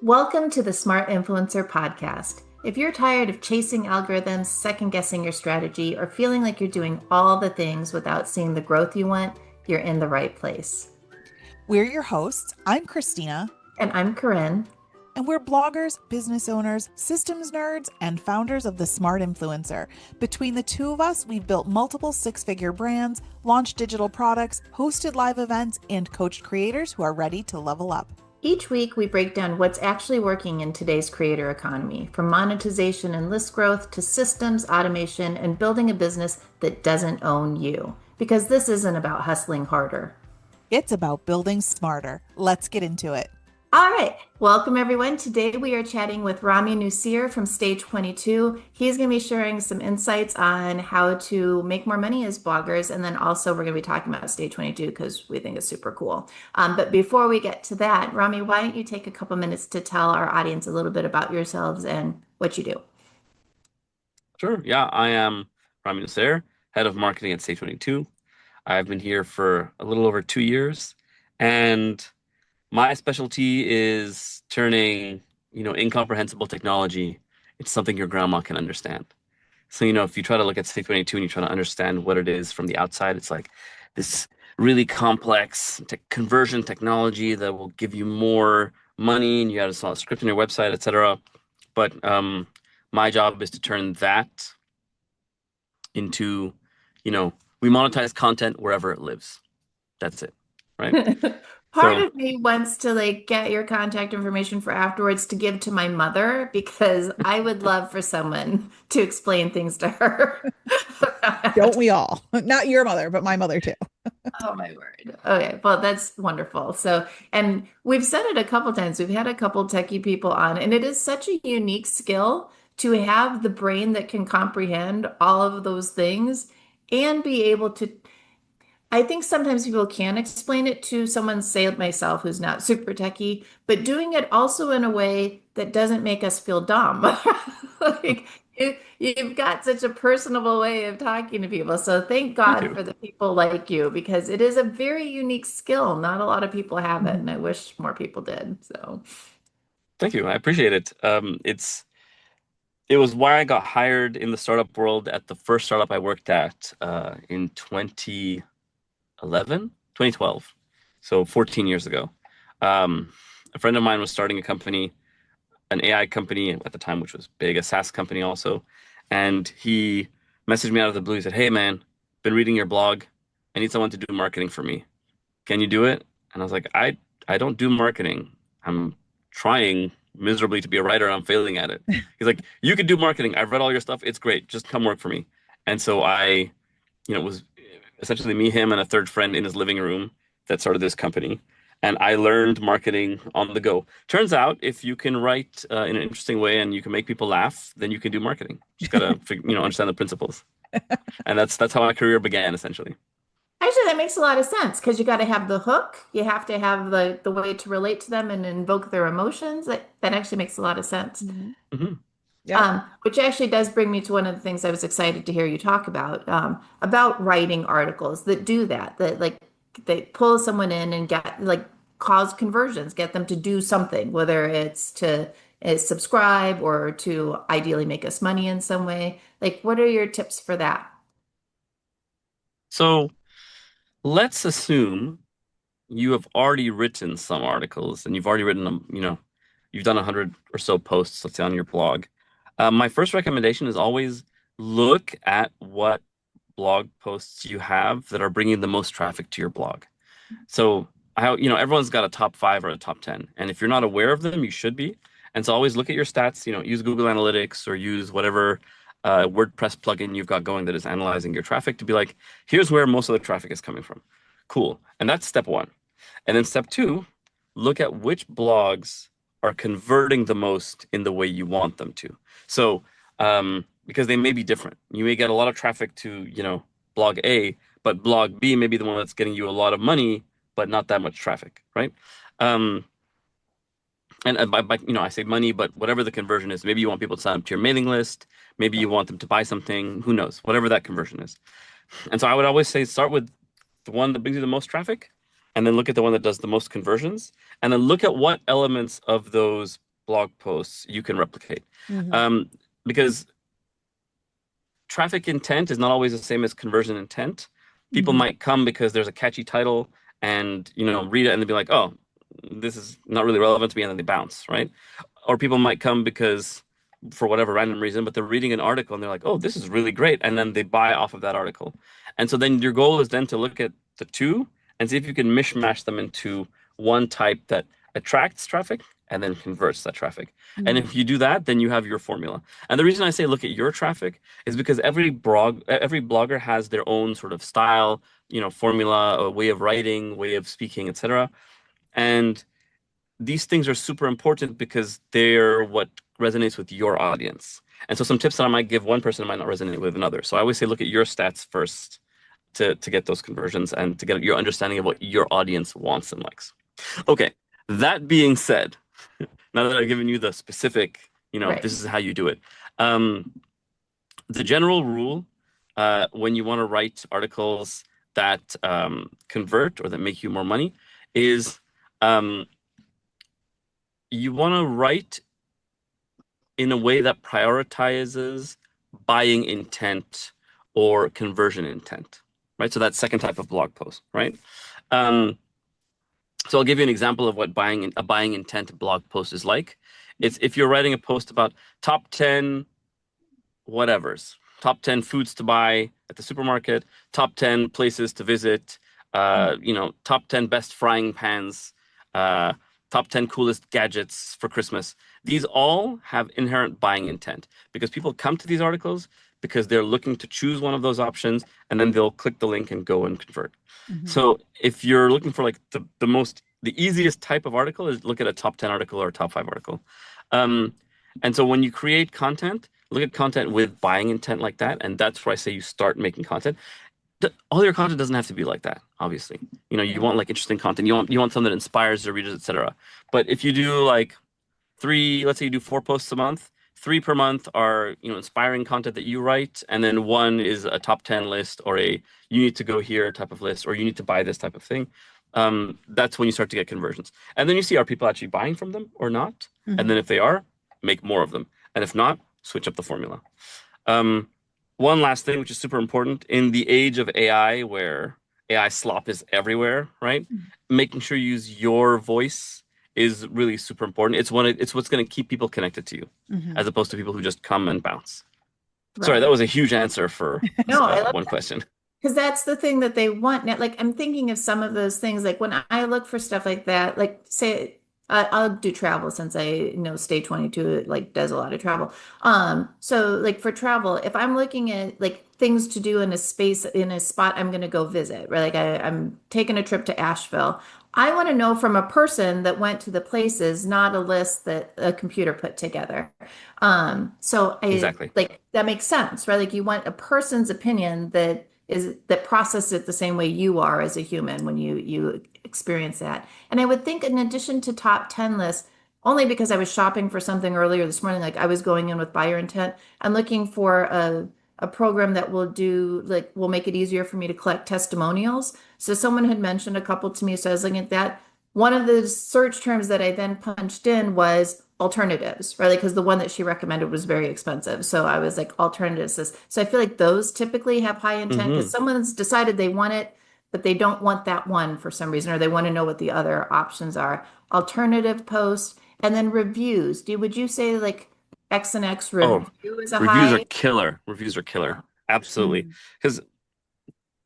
Welcome to the Smart Influencer podcast. If you're tired of chasing algorithms, second guessing your strategy, or feeling like you're doing all the things without seeing the growth you want, you're in the right place. We're your hosts. I'm Christina. And I'm Corinne. And we're bloggers, business owners, systems nerds, and founders of the Smart Influencer. Between the two of us, we've built multiple six-figure brands, launched digital products, hosted live events, and coached creators who are ready to level up. Each week, we break down what's actually working in today's creator economy, from monetization and list growth to systems, automation, and building a business that doesn't own you. Because this isn't about hustling harder. It's about building smarter. Let's get into it. All right. Welcome, everyone. Today we are chatting with Rami Nuseir from Stage 22. He's going to be sharing some insights on how to make more money as bloggers. And then also we're going to be talking about Stage 22 because we think it's super cool. But before we get to that, Rami, why don't you take a couple minutes to tell our audience a little bit about yourselves and what you do? Sure. Yeah, I am Rami Nuseir, head of marketing at Stage 22. I've been here for a little over 2 years, and my specialty is turning, incomprehensible technology into something your grandma can understand. So, if you try to look at Stage 22 and you try to understand what it is from the outside, it's like this really complex conversion technology that will give you more money, and you have to install a script on your website, etc. But my job is to turn that into, we monetize content wherever it lives. That's it, right? Part of me wants to get your contact information for afterwards to give to my mother because I would love for someone to explain things to her. Don't we all? Not your mother, but my mother too. Oh my word. Okay, well that's wonderful. So, and we've said it a couple times. We've had a couple techie people on, and it is such a unique skill to have the brain that can comprehend all of those things and be able to. I think sometimes people can explain it to someone, say myself, who's not super techie, but doing it also in a way that doesn't make us feel dumb. Like you've got such a personable way of talking to people. So thank Thank God you. for the people like you because it is a very unique skill. Not a lot of people have it, and I wish more people did. So Thank you. I appreciate it. It was why I got hired in the startup world at the first startup I worked at in 2012. So 14 years ago. A friend of mine was starting a company, an AI company at the time, which was big, a SaaS company also. And he messaged me out of the blue. He said, "Hey, man, been reading your blog. I need someone to do marketing for me. Can you do it?" And I was like, I don't do marketing. I'm trying miserably to be a writer. I'm failing at it. He's like, "You could do marketing. I've read all your stuff. It's great. Just come work for me." And so it was essentially me, him, and a third friend in his living room that started this company. And I learned marketing on the go. Turns out, if you can write in an interesting way and you can make people laugh, then you can do marketing. Just gotta, understand the principles. And that's how my career began, essentially. actually, that makes a lot of sense because you got to have the hook. You have to have the way to relate to them and invoke their emotions. That actually makes a lot of sense. Hmm. Yeah. Which actually does bring me to one of the things I was excited to hear you talk about writing articles that do that, that they pull someone in and get cause conversions, get them to do something, whether it's to subscribe or to ideally make us money in some way. Like, what are your tips for that? So let's assume you have already written some articles and you've already written them, you've done 100 or so posts, let's say, on your blog. My first recommendation is always look at what blog posts you have that are bringing the most traffic to your blog. So, everyone's got a top 5 or a top 10. And if you're not aware of them, you should be. And so always look at your stats, use Google Analytics or use whatever WordPress plugin you've got going that is analyzing your traffic to be like, here's where most of the traffic is coming from. Cool. And that's step one. And then step two, look at which blogs are converting the most in the way you want them to. So, because they may be different. You may get a lot of traffic to, blog A, but blog B may be the one that's getting you a lot of money, but not that much traffic, right? Um, and I say money, but whatever the conversion is, maybe you want people to sign up to your mailing list, maybe you want them to buy something, who knows, whatever that conversion is. And so I would always say start with the one that brings you the most traffic, and then look at the one that does the most conversions, and then look at what elements of those blog posts you can replicate. Hmm. Um, because traffic intent is not always the same as conversion intent. People Mhm. might come because there's a catchy title and read it and they'll be like, oh, this is not really relevant to me, and then they bounce, right? Or people might come because for whatever random reason, but they're reading an article and they're like, oh, this is really great, and then they buy off of that article. And so then your goal is then to look at the two and see if you can mishmash them into one type that attracts traffic and then converts that traffic. And Hmm. if you do that, then you have your formula. And the reason I say look at your traffic is because every blogger has their own sort of style, formula, a way of writing, way of speaking, etc. And these things are super important because they're what resonates with your audience. And so some tips that I might give one person might not resonate with another. So I always say look at your stats first to get those conversions and to get your understanding of what your audience wants and likes. Okay, that being said, now that I've given you the specific, Right. this is how you do it. Um, the general rule when you want to write articles that convert or that make you more money is um, you want to write in a way that prioritizes buying intent or conversion intent, right? So that second type of blog post, right? Um, so I'll give you an example of what a buying intent blog post is like. It's if you're writing a post about top 10 whatevers, top 10 foods to buy at the supermarket, top 10 places to visit, top 10 best frying pans, uh, top 10 coolest gadgets for Christmas. These all have inherent buying intent because people come to these articles because they're looking to choose one of those options and then they'll click the link and go and convert. Hmm. So if you're looking for like the easiest type of article is look at a top 10 article or a top 5 article. Um, and so when you create content, look at content with buying intent like that, and that's where I say you start making content. All your content doesn't have to be like that, obviously. You Right. want like interesting content. You want something that inspires your readers, etc. But if you do like let's say you do 4 posts a month, three per month are inspiring content that you write, and then one is a top 10 list or a you need to go here type of list, or you need to buy this type of thing. That's when you start to get conversions, and then you see are people actually buying from them or not, and Hmm. then if they are, make more of them, and if not, switch up the formula. Um, One last thing, which is super important in the age of AI, where AI slop is everywhere, right? Making sure you use your voice is really super important. It's what's going to keep people connected to you, Hmm. as opposed to people who just come and bounce. Sorry, that Right. was a huge answer for No, I love one question. because that's the thing that they want now. Like I'm thinking of some of those things. Like when I look for stuff like that, like say I'll do travel since I know Stay 22 like does a lot of travel. So like for travel, if I'm looking at like things to do in a space in a spot I'm going to go visit, right? Like I'm taking a trip to Asheville. I want to know from a person that went to the places, not a list that a computer put together. So I Exactly. like that makes sense, right? Like you want a person's opinion that process it the same way you are as a human when you experience that. And I would think in addition to top 10 lists, only because I was shopping for something earlier this morning, like I was going in with buyer intent, I'm looking for a program that will make it easier for me to collect testimonials. So someone had mentioned a couple to me, so I was looking at that. One of the search terms that I then punched in was alternatives, right? Because the one that she recommended was very expensive. So I was like, alternatives. So I feel like those typically have high intent because Hmm. someone's decided they want it, but they don't want that one for some reason, or they want to know what the other options are. Alternative posts and then reviews. Would you say like X and X Oh, review is a reviews are high? killer. Reviews are killer. Absolutely. Hmm. Because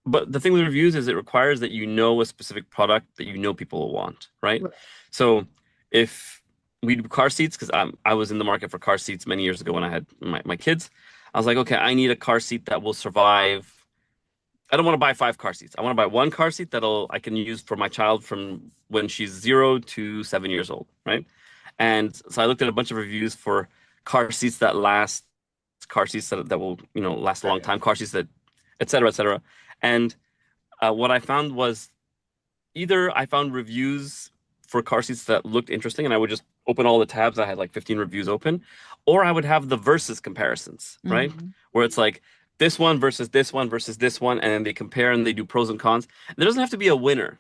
But the thing with reviews is it requires that you know a specific product that you know people will want, right? Right. So if we do car seats, because I was in the market for car seats many years ago when I had my kids, I was like, okay, I need a car seat that will survive. I don't want to buy 5 car seats. I want to buy one car seat I can use for my child from when she's 0 to 7 years old, right? And so I looked at a bunch of reviews for car seats that last, car seats that will last a long Right. time, car seats that, et cetera, et cetera. And what I found was either I found reviews for car seats that looked interesting, and I would just open all the tabs. I had like 15 reviews open, or I would have the versus comparisons, right? Hmm. Where it's like this one versus this one versus this one, and then they compare and they do pros and cons. There doesn't have to be a winner,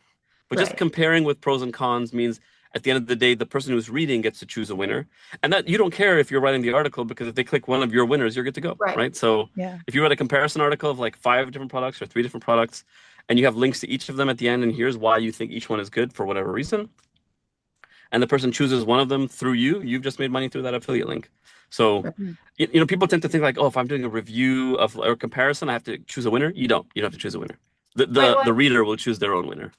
but just Right. comparing with pros and cons means at the end of the day, the person who's reading gets to choose a winner. And that you don't care if you're writing the article because if they click one of your winners, you're good to go, Right. right? So Yeah. if you write a comparison article of like 5 different products or 3 different products, and you have links to each of them at the end, and here's why you think each one is good for whatever reason, and the person chooses one of them through you, you've just made money through that affiliate link. So, Right. Mm. people tend to think like, oh, if I'm doing a review of or comparison, I have to choose a winner. You don't. You don't have to choose a winner. The Right. the, Well, the reader will choose their own winner.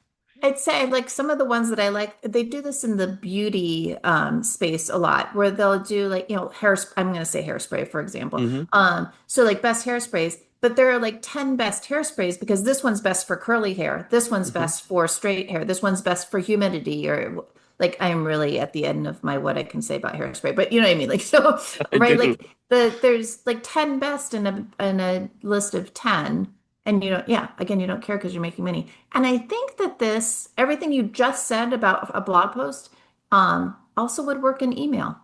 I'd say like some of the ones that I like, they do this in the beauty space a lot, where they'll do like, hair, I'm going to say hairspray, for example. Hmm. So like best hairsprays, but there are like 10 best hairsprays because this one's best for curly hair, this one's Hmm. best for straight hair, this one's best for humidity, or like I'm really at the end of my what I can say about hairspray, but you know what I mean? Like so, I right? do. Like there's like 10 best in a list of 10. And you don't, yeah, again, you don't care because you're making money. And I think that everything you just said about a blog post, also would work in email.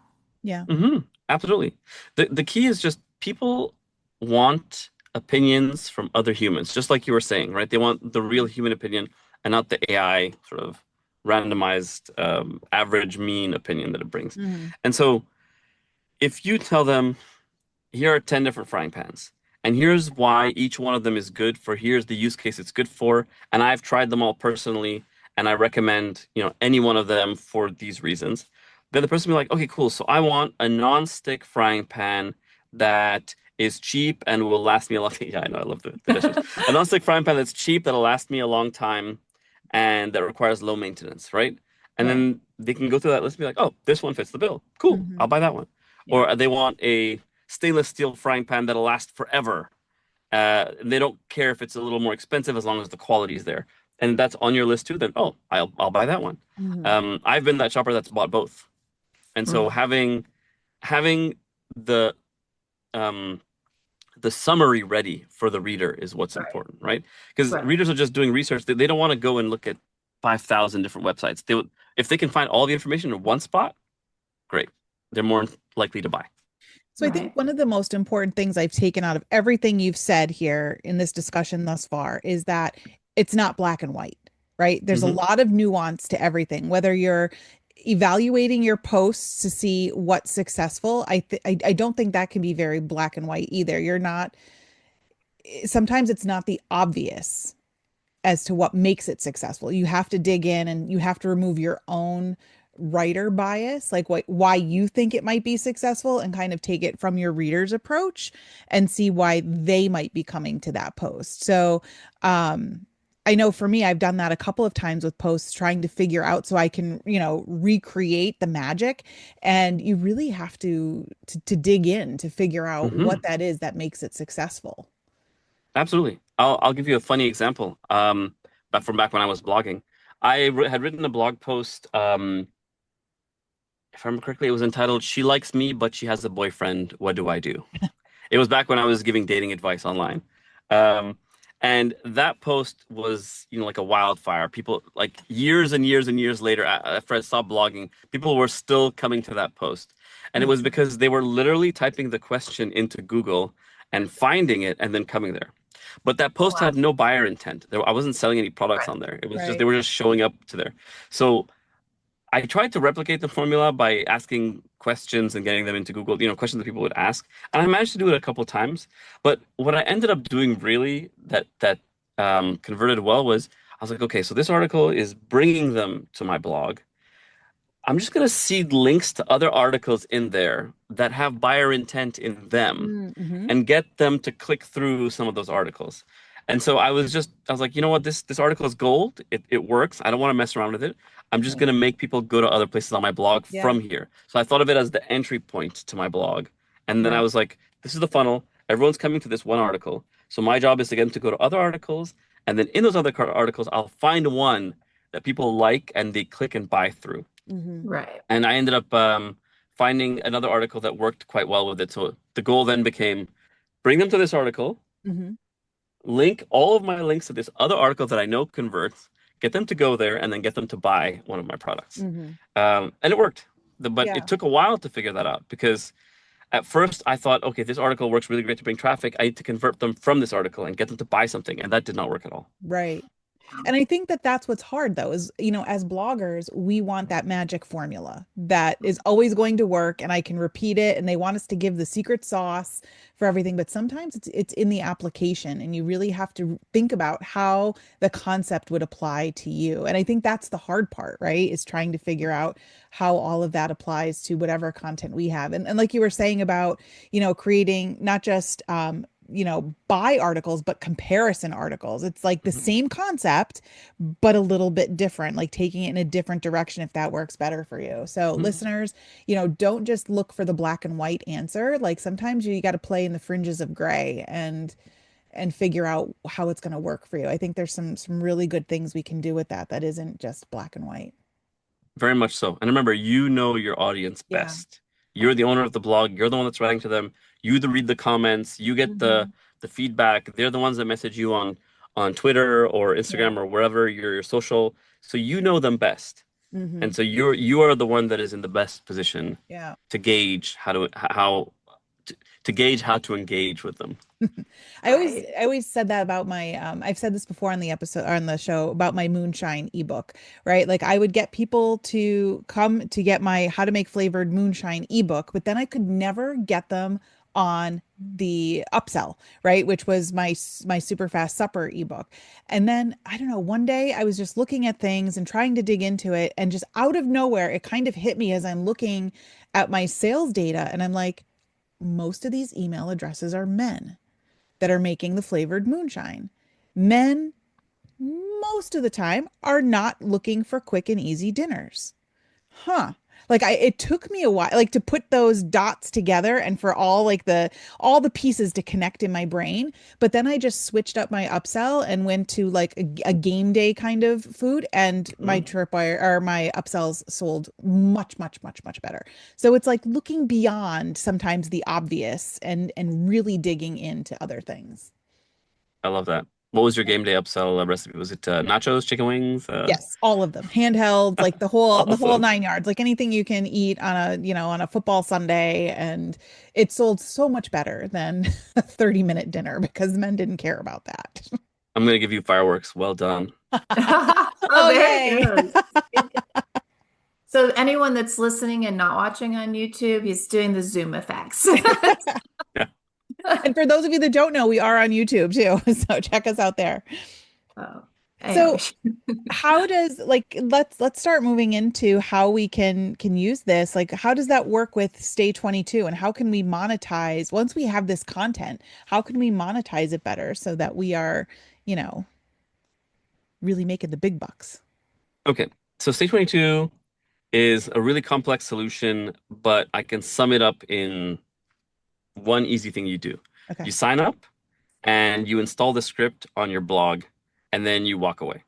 Yeah. Hmm. Absolutely. The key is just people want opinions from other humans, just like you were saying, right? They want the real human opinion and not the AI sort of randomized average mean opinion that it brings. Hmm. And so if you tell them, here are 10 different frying pans, and here's why each one of them is good for here's the use case it's good for, and I've tried them all personally, and I recommend, any one of them for these reasons. Then the person will be like, okay, cool. So I want a non-stick frying pan that is cheap and will last me a long time. Yeah, I know, I love the dishes. A non-stick frying pan that's cheap, that'll last me a long time, and that requires low maintenance, right? And Right. then they can go through that list and be like, oh, this one fits the bill. Cool, Hmm. I'll buy that one. Yeah. Or they want a stainless steel frying pan that'll last forever. They don't care if it's a little more expensive as long as the quality is there. And that's on your list too, then oh, I'll buy that one. Hmm. I've been that shopper that's bought both. And so Mm. having the um the summary ready for the reader is what's Right. important, right? Because Right. readers are just doing research. They don't want to go and look at 5,000 different websites. If they can find all the information in one spot, great. They're more likely to buy. So I think Right. one of the most important things I've taken out of everything you've said here in this discussion thus far is that it's not black and white, right? There's a Hmm. lot of nuance to everything, whether you're evaluating your posts to see what's successful. I don't think that can be very black and white either. You're not, sometimes it's not the obvious as to what makes it successful. You have to dig in and you have to remove your own writer bias, like why you think it might be successful, and kind of take it from your reader's approach and see why they might be coming to that post. So, I know for me, I've done that a couple of times with posts trying to figure out so I can, recreate the magic. And you really have to dig in to figure out what Hmm. that is that makes it successful. Absolutely. I'll give you a funny example. But from back when I was blogging, had written a blog post. If I remember correctly, it was entitled "She Likes Me, but She Has a Boyfriend. What Do I Do?" It was back when I was giving dating advice online. Um, and that post was, like a wildfire. People, like years and years and years later, after I stopped blogging, people were still coming to that post. And it was Mhm. because they were literally typing the question into Google and finding it and then coming there. But that Oh, post wow. had no buyer intent. I wasn't selling any products Right. on there. It was just, they Right. were just showing up to there. So I tried to replicate the formula by asking questions and getting them into Google, questions that people would ask. And I managed to do it a couple of times. But what I ended up doing really that converted well was I was like, okay, so this article is bringing them to my blog. I'm just going to seed links to other articles in there that have buyer intent in them Mm-hmm. and get them to click through some of those articles. And so I was like, you know what, this article is gold. It works. I don't want to mess around with it. I'm just Yeah. going to make people go to other places on my blog Yeah. from here. So I thought of it as the entry point to my blog. And then I Right. was like, this is the funnel. Everyone's coming to this one article. So my job is to get them to go to other articles. And then in those other articles, I'll find one that people like and they click and buy through. Mm-hmm. Right. And I ended up finding another article that worked quite well with it. So the goal then became bring them to this article, Mm-hmm. link all of my links to this other article that I know converts, get them to go there, and then get them to buy one of my products. Mm-hmm. And it worked. But it Yeah. took a while to figure that out because at first I thought, okay, this article works really great to bring traffic. I need to convert them from this article and get them to buy something. And that did not work at all. Right. And I think that that's what's hard though, is, as bloggers, we want that magic formula that is always going to work and I can repeat it, and they want us to give the secret sauce for everything, but sometimes it's in the application, and you really have to think about how the concept would apply to you. And I think that's the hard part, right? Is trying to figure out how all of that applies to whatever content we have. And like you were saying about, creating not just buy articles, but comparison articles. It's like the Mhm. same concept, but a little bit different, like taking it in a different direction if that works better for you. So, Mhm. listeners, don't just look for the black and white answer. Like sometimes you got to play in the fringes of gray and figure out how it's going to work for you. I think there's some really good things we can do with that isn't just black and white. Very much so. And remember, you know your audience Yeah. best. You're the owner of the blog. You're the one that's writing to them. Read the comments. You get Mhm. the feedback. They're the ones that message you on Twitter or Yeah. Instagram or wherever your social. So you know them best. Hmm. And so you are the one that is in the best position Yeah. to gauge to gauge how to engage with them. I always Right. I always said that about my I've said this before on the episode or on the show about my moonshine ebook, right? Like I would get people to come to get my how to make flavored moonshine ebook, but then I could never get them on the upsell, right? Which was my super fast supper ebook. And then I don't know, one day I was just looking at things and trying to dig into it, and just out of nowhere it kind of hit me as I'm looking at my sales data, and I'm like, most of these email addresses are men that are making the flavored moonshine. Men, most of the time, are not looking for quick and easy dinners. Huh. Like it took me a while, like to put those dots together and for all the pieces to connect in my brain. But then I just switched up my upsell and went to like a game day kind of food, and my Mhm. tripwire or my upsells sold much, much, much, much better. So it's like looking beyond sometimes the obvious and really digging into other things. I love that. What was your game day upsell recipe? Was it nachos, chicken wings? Yes, all of them. Handheld, like the whole Awesome. nine yards, like anything you can eat on a football Sunday. And it sold so much better than a 30-minute dinner because men didn't care about that. I'm gonna give you fireworks. Well done. Oh, Oh, there it yay. goes. So anyone that's listening and not watching on YouTube, he's doing the Zoom effects. Yeah. And for those of you that don't know, we are on YouTube too. So check us out there. Oh, anyway. So how does like let's start moving into how we can use this. Like how does that work with Stay 22, and how can we monetize once we have this content? How can we monetize it better so that we are, you know, really making the big bucks? Okay. So Stage 22 is a really complex solution, but I can sum it up in one easy thing you do. Okay. You sign up and you install the script on your blog, and then you walk away.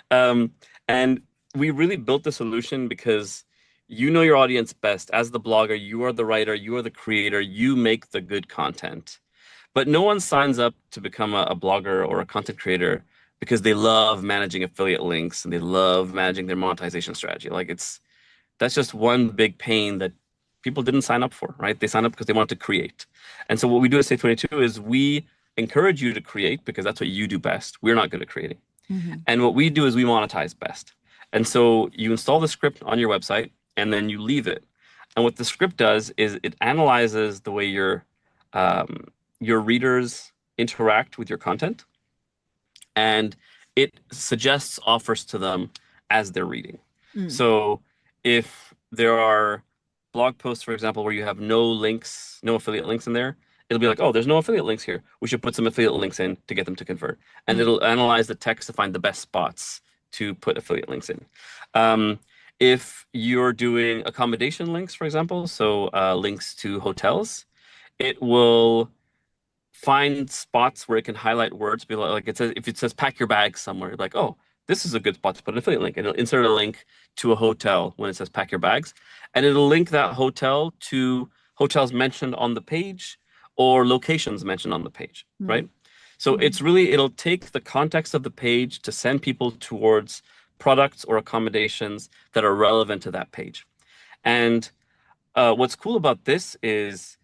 Um, and we really built the solution because you know your audience best. As the blogger, you are the writer, you are the creator, you make the good content. But no one signs up to become a blogger or a content creator because they love managing affiliate links and they love managing their monetization strategy. Like that's just one big pain that people didn't sign up for, right? They sign up because they want to create. And so what we do at State 22 is we encourage you to create because that's what you do best. We're not good at creating. Hmm. And what we do is we monetize best. And so you install the script on your website and then you leave it. And what the script does is it analyzes the way your readers interact with your content, and it suggests offers to them as they're reading. Mm. So if there are blog posts, for example, where you have no links, no affiliate links in there, it'll be like, oh, there's no affiliate links here. We should put some affiliate links in to get them to convert. And Mm. it'll analyze the text to find the best spots to put affiliate links in. Um, if you're doing accommodation links, for example, so links to hotels, it will find spots where it can highlight words. Be like it says, if it says pack your bags somewhere, like, oh, this is a good spot to put an affiliate link. And it'll insert a link to a hotel when it says pack your bags. And it'll link that hotel to hotels mentioned on the page or locations mentioned on the page, Mm. right? So Mm. it'll take the context of the page to send people towards products or accommodations that are relevant to that page. And what's cool about this is,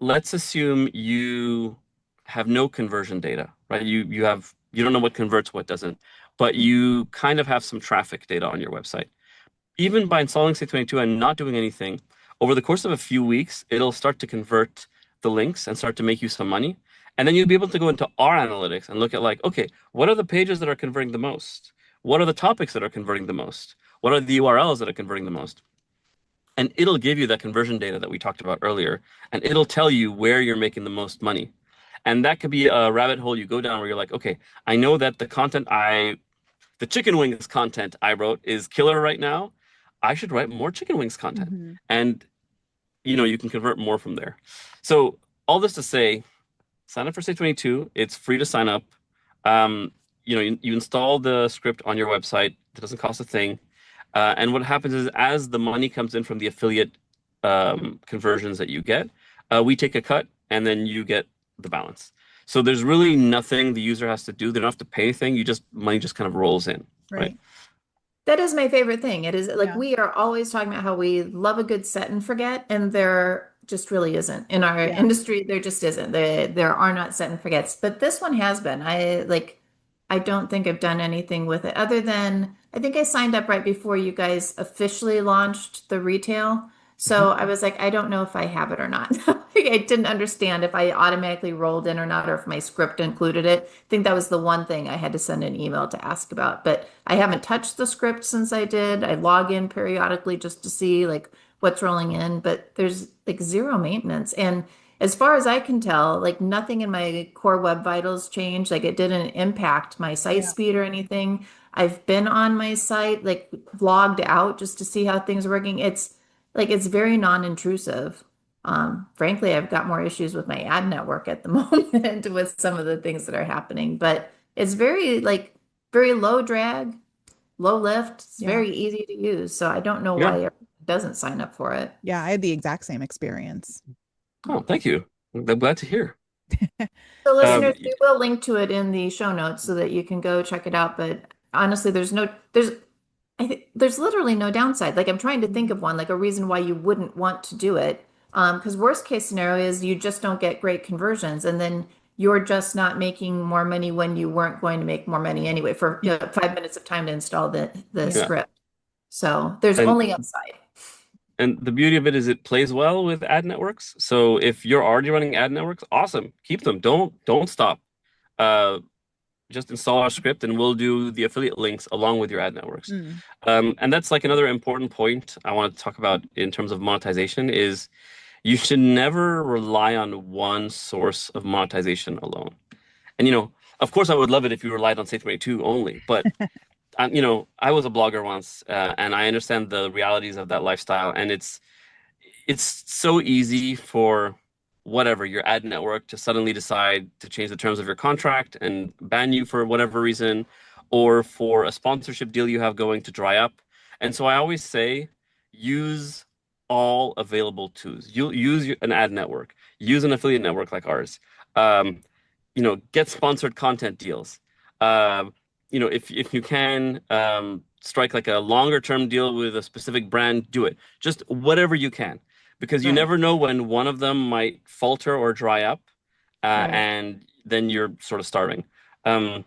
let's assume you have no conversion data, right? You have You don't know what converts, what doesn't, but you kind of have some traffic data on your website. Even by installing Say22 and not doing anything, over the course of a few weeks, it'll start to convert the links and start to make you some money. And then you'll be able to go into our analytics and look at like, okay, what are the pages that are converting the most? What are the topics that are converting the most? What are the URLs that are converting the most? And it'll give you that conversion data that we talked about earlier, and it'll tell you where you're making the most money. And that could be a rabbit hole you go down where you're like, okay, I know that the chicken wings content I wrote is killer right now. I should write more chicken wings content. Hmm. And you can convert more from there. So all this to say, sign up for Say22. It's free to sign up. You install the script on your website. It doesn't cost a thing. And what happens is as the money comes in from the affiliate conversions that you get, we take a cut and then you get the balance. So there's really nothing the user has to do. They don't have to pay anything. Money just kind of rolls in, right? Right. That is my favorite thing. It is like Yeah. we are always talking about how we love a good set and forget, and there just really isn't. In our Yeah. industry, there just isn't. There are not set and forgets, but this one has been. I don't think I've done anything with it other than I think I signed up right before you guys officially launched the retail. Mhm. So I was like, I don't know if I have it or not. I didn't understand if I automatically rolled in or not, or if my script included it. I think that was the one thing I had to send an email to ask about. But I haven't touched the script since I did. I log in periodically just to see like what's rolling in, but there's like zero maintenance. And as far as I can tell, like nothing in my core web vitals changed. Like it didn't impact my site Yeah. speed or anything. I've been on my site, like logged out just to see how things are working. It's very non-intrusive. Frankly, I've got more issues with my ad network at the moment with some of the things that are happening, but it's very low drag, low lift. It's Yeah. very easy to use. So I don't know why Yeah. everyone doesn't sign up for it. Yeah. I had the exact same experience. Oh, thank you. I'm glad to hear. So Um, listeners, we will link to it in the show notes so that you can go check it out. But honestly, there's literally no downside. Like I'm trying to think Mhm. of one, like a reason why you wouldn't want to do it. Because worst case scenario is you just don't get great conversions, and then you're just not making more money when you weren't going to make more money anyway for 5 minutes of time to install the Yeah. yeah. script. So there's And only upside. And the beauty of it is it plays well with ad networks. So if you're already running ad networks, awesome. Keep them. Don't stop. Uh, just install our script and we'll do the affiliate links along with your ad networks. Mm. And that's like another important point I want to talk about in terms of monetization is you should never rely on one source of monetization alone. And of course, I would love it if you relied on Say22 only, but I was a blogger once, and I understand the realities of that lifestyle, and it's so easy for whatever your ad network to suddenly decide to change the terms of your contract and ban you for whatever reason, or for a sponsorship deal you have going to dry up. And so I always say, use all available tools. You'll use an ad network, use an affiliate network like ours. Um, get sponsored content deals. If you can strike like a longer term deal with a specific brand, do it. Just whatever you can because you Right, never know when one of them might falter or dry up, right. and then you're sort of starving. Um,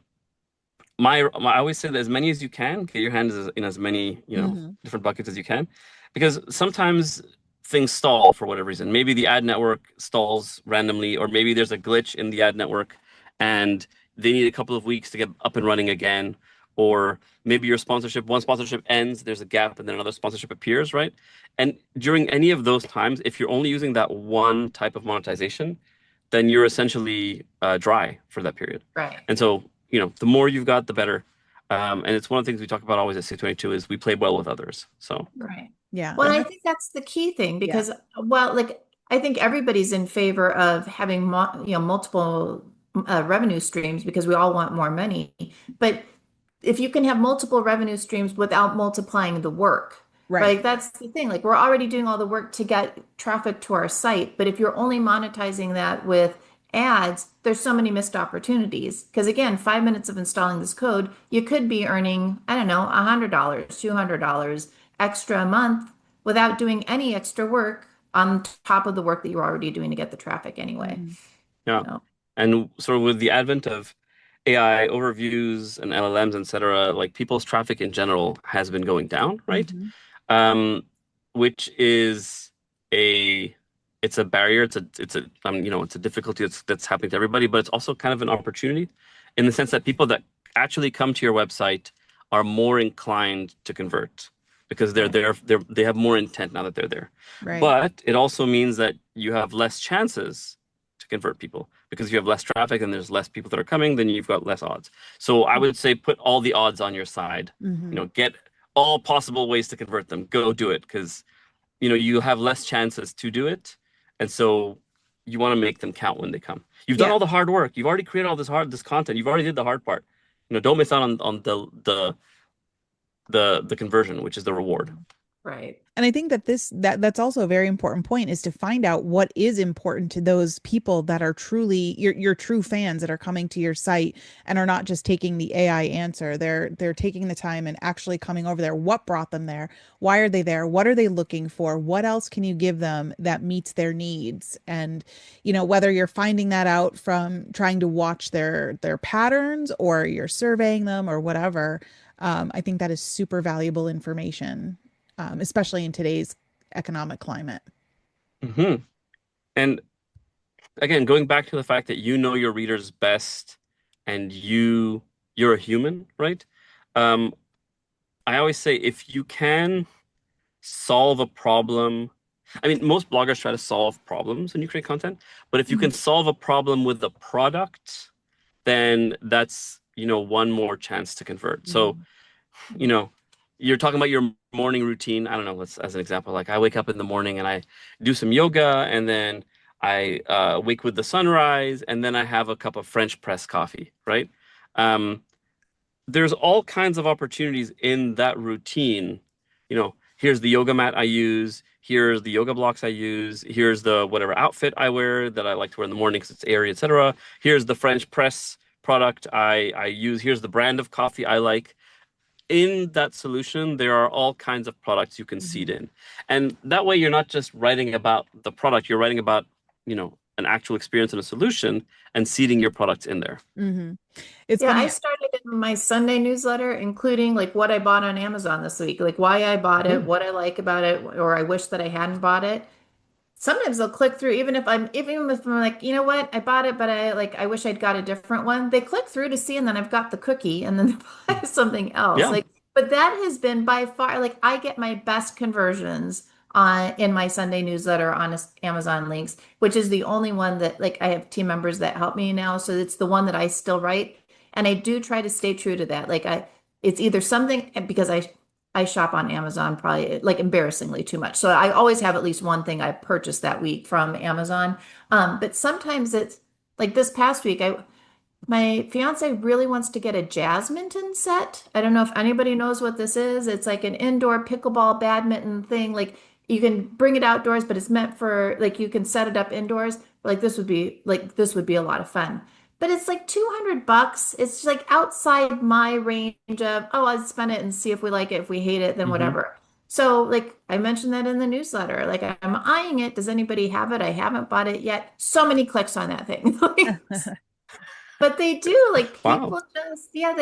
I always say that as many as you can, get your hands in as many, Hmm. different buckets as you can, because sometimes things stall for whatever reason. Maybe the ad network stalls randomly, or maybe there's a glitch in the ad network and they need a couple of weeks to get up and running again. Or maybe one sponsorship ends, there's a gap, and then another sponsorship appears, right? And during any of those times, if you're only using that one type of monetization, then you're essentially dry for that period. Right. And so, the more you've got, the better. And it's one of the things we talk about always at C22 is we play well with others. So, Right. Yeah. Well, And I that's, think that's the key thing yeah. because, well, like I think everybody's in favor of having multiple revenue streams because we all want more money. But if you can have multiple revenue streams without multiplying the work, Right. right? That's the thing. Like we're already doing all the work to get traffic to our site, but if you're only monetizing that with ads, there's so many missed opportunities. Because again, 5 minutes of installing this code, you could be earning, I don't know, $100, $200 extra a month without doing any extra work on top of the work that you're already doing to get the traffic anyway. yeah. So, And sort of with the advent of AI overviews and LLMs, etc., like people's traffic in general has been going down, right? Hmm. Um, which is a it's a barrier. It's a difficulty that's happening to everybody, but it's also kind of an opportunity in the sense that people that actually come to your website are more inclined to convert because they're Right. there, they have more intent now that they're there. Right. But it also means that you have less chances to convert people because if you have less traffic and there's less people that are coming, then you've got less odds. So I would say put all the odds on your side. Hmm. Get all possible ways to convert them. Go do it because you have less chances to do it, and so you want to make them count when they come. You've done Yeah. all the hard work. You've already created all this content. You've already did the hard part. Don't miss out on the conversion, which is the reward. Right. And I think that that's also a very important point is to find out what is important to those people that are truly your true fans that are coming to your site and are not just taking the AI answer. They're taking the time and actually coming over there. What brought them there? Why are they there? What are they looking for? What else can you give them that meets their needs? And whether you're finding that out from trying to watch their patterns or you're surveying them or whatever, I think that is super valuable information, especially in today's economic climate. hmm And again, going back to the fact that you know your readers best, and you're a human, right? Um, I always say if you can solve a problem. I mean, most bloggers try to solve problems when you create content, but if you Mhm. can solve a problem with a product, then that's, one more chance to convert. So, Mhm. you know, you're talking about your morning routine. I don't know, let's as an example, like I wake up in the morning and I do some yoga and then I wake with the sunrise and then I have a cup of French press coffee, right? Um, there's all kinds of opportunities in that routine. Here's the yoga mat I use. Here's the yoga blocks I use. Here's the whatever outfit I wear that I like to wear in the morning because it's airy, etc. Here's the French press product I use. Here's the brand of coffee I like. In that solution, there are all kinds of products you can seed Mhm. in. And that way you're not just writing about the product, you're writing about, an actual experience and a solution and seeding your products in there. Mhm. It's Yeah, I funny. started in my Sunday newsletter, including like what I bought on Amazon this week, like why I bought it, Mhm. what I like about it, or I wish that I hadn't bought it. Sometimes they'll click through, even if I'm like, you know what, I bought it, but I wish I'd got a different one. They click through to see, and then I've got the cookie, and then they buy something else. Yeah. Like, but that has been by far, like, I get my best conversions on in my Sunday newsletter on Amazon links, which is the only one that like I have team members that help me now, so it's the one that I still write, and I do try to stay true to that. It's either something because I shop on Amazon probably like embarrassingly too much. So I always have at least one thing I purchased that week from Amazon. But sometimes it's like this past week, my fiance really wants to get a Jasminton set. I don't know if anybody knows what this is. It's like an indoor pickleball badminton thing. Like you can bring it outdoors, but it's meant for like you can set it up indoors. This would be a lot of fun. But it's like $200. It's like outside my range of, oh, I'll spend it and see if we like it. If we hate it, then hmm whatever. So like I mentioned that in the newsletter. Like I'm eyeing it. Does anybody have it? I haven't bought it yet. So many clicks on that thing. But they do, like Wow. people just, yeah,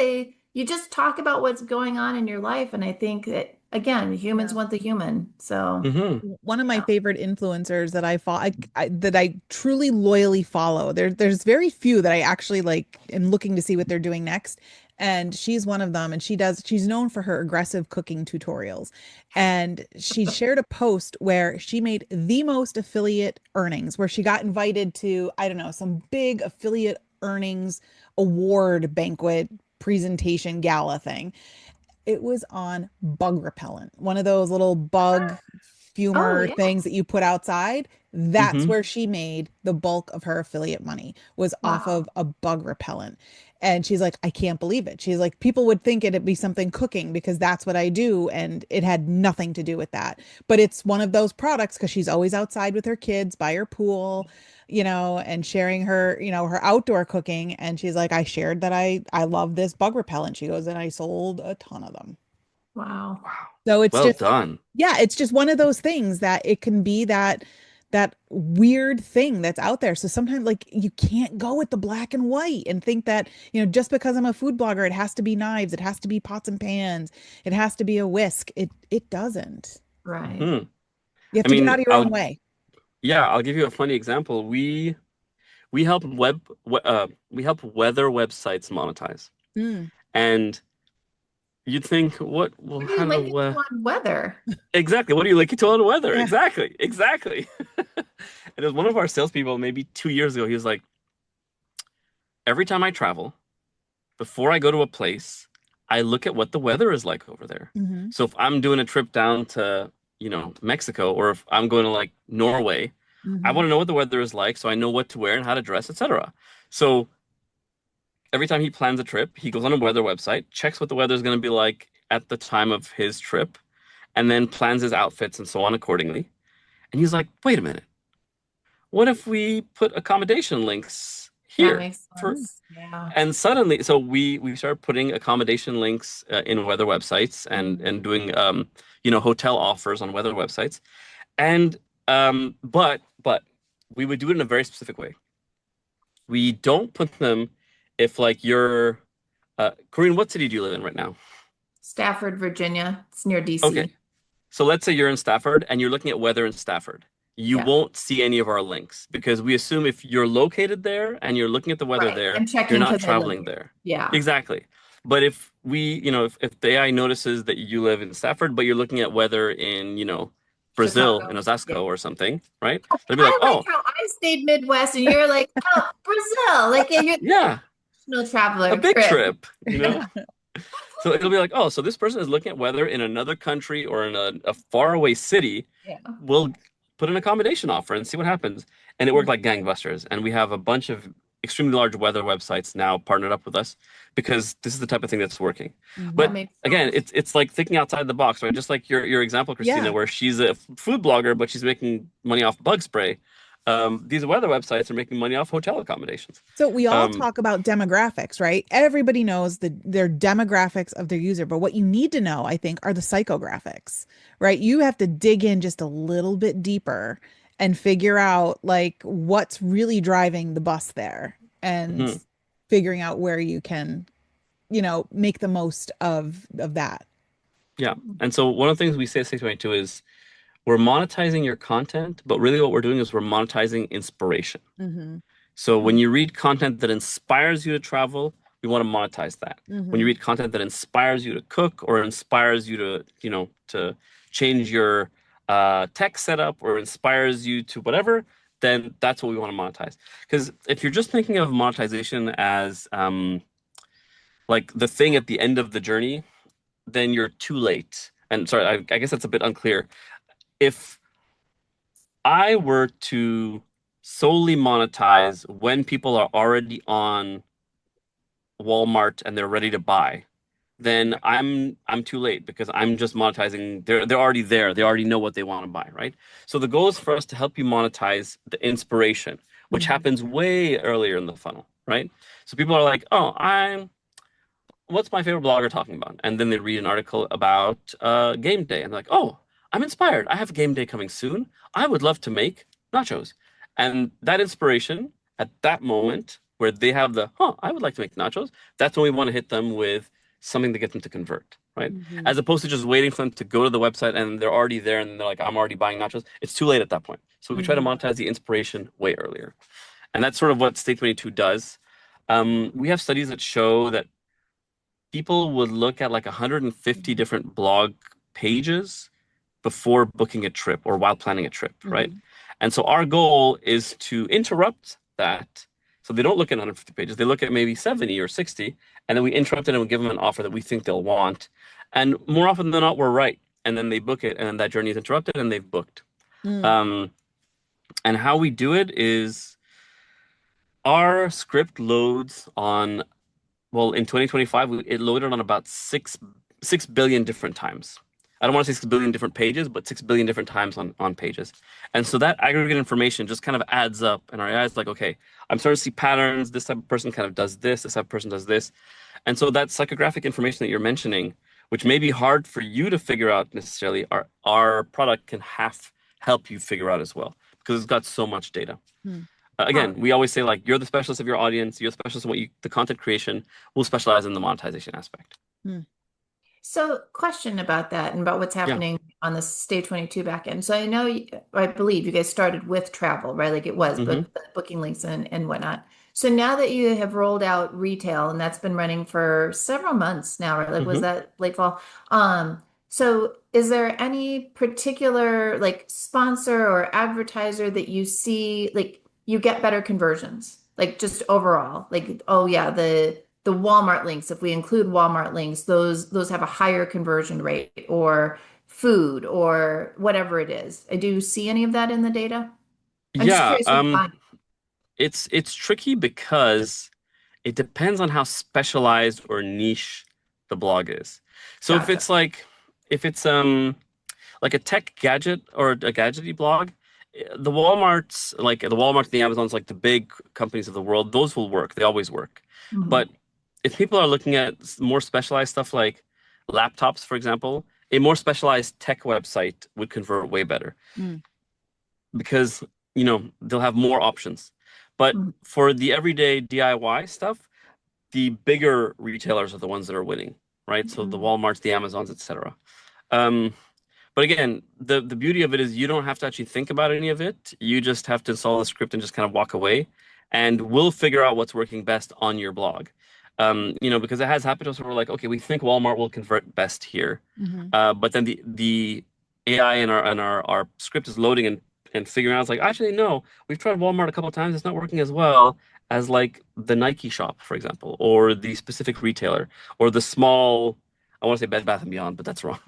you just talk about what's going on in your life. And I think that, again, humans Yeah. want the human. So, hmm One of my yeah. favorite influencers that that I truly loyally follow. There's very few that I actually like am looking to see what they're doing next. And she's one of them. And she's known for her aggressive cooking tutorials. And she shared a post where she made the most affiliate earnings, where she got invited to, I don't know, some big affiliate earnings award banquet presentation gala thing. It was on bug repellent, one of those little bug Oh, fumer yeah. things that you put outside. That's hmm where she made the bulk of her affiliate money was off Wow. of a bug repellent. And she's like, I can't believe it. She's like, people would think it'd be something cooking because that's what I do. And it had nothing to do with that. But it's one of those products because she's always outside with her kids by her pool, and sharing her, her outdoor cooking. And she's like, I shared that I love this bug repellent. She goes, and I sold a ton of them. Wow. Wow. So it's Well just, done. yeah, it's just one of those things that it can be that that weird thing that's out there. So sometimes like you can't go with the black and white and think that, just because I'm a food blogger, it has to be knives, it has to be pots and pans, it has to be a whisk. It doesn't. Right. Hmm. You have I to get mean, out of your own way. I'll give you a funny example. We help we help weather websites monetize. Mm. And you'd think, well, What are how you do linking to on weather? exactly, what are you looking to on weather? Yeah. Exactly, exactly. And it was one of our salespeople maybe 2 years ago. He was like, every time I travel, before I go to a place, I look at what the weather is like over there. Hmm. So if I'm doing a trip down to, Mexico, or if I'm going to like Norway, I Hmm. want to know what the weather is like so I know what to wear and how to dress, etc. So every time he plans a trip, he goes on a weather website, checks what the weather is going to be like at the time of his trip, and then plans his outfits and so on accordingly. And he's like, wait a minute, what if we put accommodation links That here makes for sense. Yeah. and suddenly, so we started putting accommodation links in weather websites and Mhm. doing hotel offers on weather websites. And but we would do it in a very specific way. We don't put them if like you're Corinne, what city do you live in right now? Stafford, Virginia. It's near Okay. DC. So let's say you're in Stafford and you're looking at weather in Stafford. You Yeah. won't see any of our links because we assume if you're located there and you're looking at the weather Right. there, I'm you're checking not because I live traveling here. there. Yeah. Exactly. But if if the AI notices that you live in Stafford, but you're looking at weather in, Brazil, in Chicago. Yeah. Osasco or something, right? They'll be like, I like oh, how I stayed Midwest and you're like, oh, Brazil. Like you're yeah, no a traveler. big Chris. trip. So it'll be like, oh, so this person is looking at weather in another country or in a faraway city. Yeah. We'll put an accommodation offer and see what happens. And it worked like gangbusters. And we have a bunch of extremely large weather websites now partnered up with us because this is the type of thing that's working. That But Hmm. makes again, sense. it's like thinking outside the box, right? Just like your example, Christina, Yeah. where she's a food blogger, but she's making money off bug spray. These weather websites are making money off hotel accommodations. So we all Um, talk about demographics, right? Everybody knows their demographics of their user, but what you need to know, I think, are the psychographics, right? You have to dig in just a little bit deeper and figure out like what's really driving the bus there and mhm. figuring out where you can, make the most of that. Yeah. And so one of the things we say at 622 is we're monetizing your content, but really what we're doing is we're monetizing inspiration. Hmm. So when you read content that inspires you to travel, we want to monetize that. When you Hmm. read content that inspires you to cook or inspires you to, to change your tech setup or inspires you to whatever, then that's what we want to monetize. Because if you're just thinking of monetization as like the thing at the end of the journey, then you're too late. And sorry, I guess that's a bit unclear. If I were to solely monetize when people are already on Walmart and they're ready to buy, then I'm too late because I'm just monetizing. They're already there. They already know what they want to buy, right? So the goal is for us to help you monetize the inspiration, which Hmm. happens way earlier in the funnel, right? So people are like, oh, what's my favorite blogger talking about? And then they read an article about game day and they're like, oh, I'm inspired. I have game day coming soon. I would love to make nachos. And that inspiration at that moment where they have I would like to make nachos, that's when we want to hit them with something to get them to convert, right? Hmm. As opposed to just waiting for them to go to the website and they're already there and they're like, I'm already buying nachos. It's too late at that point. So we try to Hmm. monetize the inspiration way earlier. And that's sort of what State 22 does. We have studies that show that people would look at like 150 different blog pages before booking a trip or while planning a trip, right? Hmm. And so our goal is to interrupt that. So they don't look at 150 pages, they look at maybe 70 or 60, and then we interrupt it and we give them an offer that we think they'll want. And more often than not, we're right. And then they book it, and then that journey is interrupted and they've booked. Mm. Um, and how we do it is our script loads on well, in 2025, it loaded on about 6 billion different times. I don't want to say 6 billion different pages, but 6 billion different times on pages. And so that aggregate information just kind of adds up. And our AI is like, okay, I'm starting to see patterns. This type of person kind of does this. This type of person does this. And so that psychographic information that you're mentioning, which may be hard for you to figure out necessarily, our product can half help you figure out as well. because it's got so much data. Hmm. Huh. Again, we always say like you're the specialist of your audience, you're the specialist in the content creation. We'll specialize in the monetization aspect. Hmm. So, question about that and about what's Yeah. happening on the Stage 22 backend. So, I know, I believe you guys started with travel, right? Like it was Hmm. booking links and whatnot. So now that you have rolled out retail and that's been running for several months now, right? Like was Hmm. that late fall? So is there any particular like sponsor or advertiser that you see like you get better conversions? Like just overall, like, oh yeah, the Walmart links, if we include Walmart links, those have a higher conversion rate or food or whatever it is. I do see any of that in the data. I'm just Yeah. curious who behind. It's tricky because it depends on how specialized or niche the blog is. So if Gotcha. it's like a tech gadget or a gadgety blog, the Walmarts, the Amazons, like the big companies of the world, those will work. They always work. Mhm. But if people are looking at more specialized stuff like laptops, for example, a more specialized tech website would convert way better Hmm. because, they'll have more options. But Mhm. for the everyday DIY stuff, the bigger retailers are the ones that are winning, right? So the Hmm. Walmarts, the Amazons, etc. Um, but again, the beauty of it is you don't have to actually think about any of it. You just have to install the script and just kind of walk away, and we'll figure out what's working best on your blog. Because it has happened to us where we're like, okay, we think Walmart will convert best here, Hmm. but then the AI and our script is loading and figuring out it's like actually no, we've tried Walmart a couple of times, it's not working as well as like the Nike shop, for example, or the specific retailer, or the small. I want to say Bed Bath and Beyond, but that's wrong.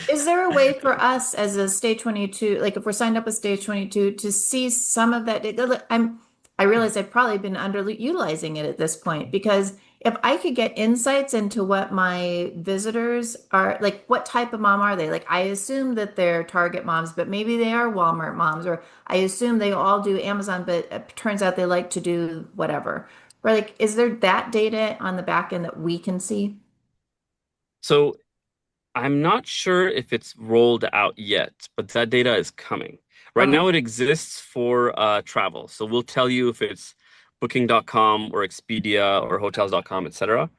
Is there a way for us as a Stage 22, like if we're signed up with Stage 22, to see some of that data? I realize I've probably been underutilizing it at this point because if I could get insights into what my visitors are, like what type of mom are they? Like I assume that they're Target moms, but maybe they are Walmart moms, or I assume they all do Amazon, but it turns out they like to do whatever. Or like, is there that data on the back end that we can see? So I'm not sure if it's rolled out yet, but that data is coming. Right now, Okay. it exists for travel. So we'll tell you if it's booking.com or Expedia or hotels.com, etc.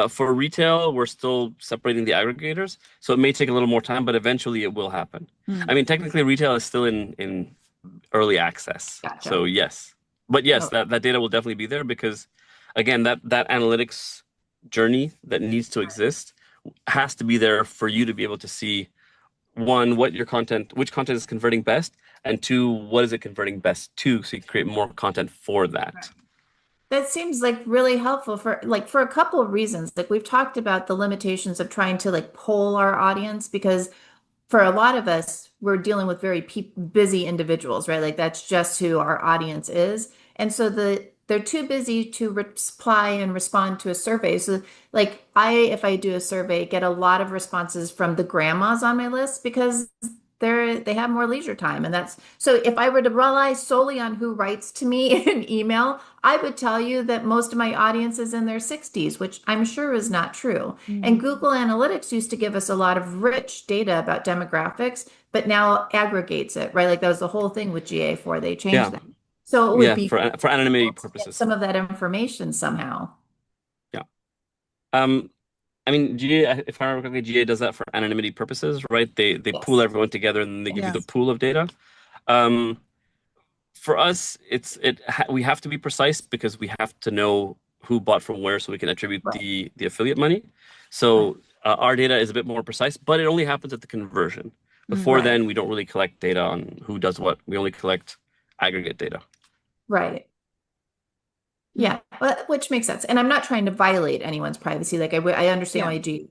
For retail, we're still separating the aggregators. So it may take a little more time, but eventually it will happen. Hmm. I mean, technically, retail is still in early access. So Gotcha. yes. But yes, Oh, that data will definitely be there because, again, that analytics journey that needs to exist has to be there for you to be able to see one, which content is converting best, and two, what is it converting best to, so you can create more content for that. that seems like really helpful for a couple of reasons. Like we've talked about the limitations of trying to like poll our audience because for a lot of us, we're dealing with very pe busy individuals, right? Like that's just who our audience is. And so they're too busy to reply and respond to a survey. So like if I do a survey, get a lot of responses from the grandmas on my list because they have more leisure time. And that's so if I were to rely solely on who writes to me in email, I would tell you that most of my audience is in their 60s, which I'm sure is not true. And Hmm. Google Analytics used to give us a lot of rich data about demographics, but now aggregates it, right? Like that was the whole thing with GA4. They changed Yeah, that. So it would yeah, be for anonymity helpful to get purposes. some of that information somehow. Yeah. Um, I mean, GA, if I remember correctly, GA does that for anonymity purposes, right? They pool Yes. everyone together and they give you the Yes. pool of data. Um, for us, we have to be precise because we have to know who bought from where so we can attribute Right. the affiliate money. Right. So our data is a bit more precise, but it only happens at the conversion. Hmm. Before Right. then, we don't really collect data on who does what. We only collect aggregate data. Right. Hmm. Yeah, which makes sense. And I'm not trying to violate anyone's privacy. Like I understand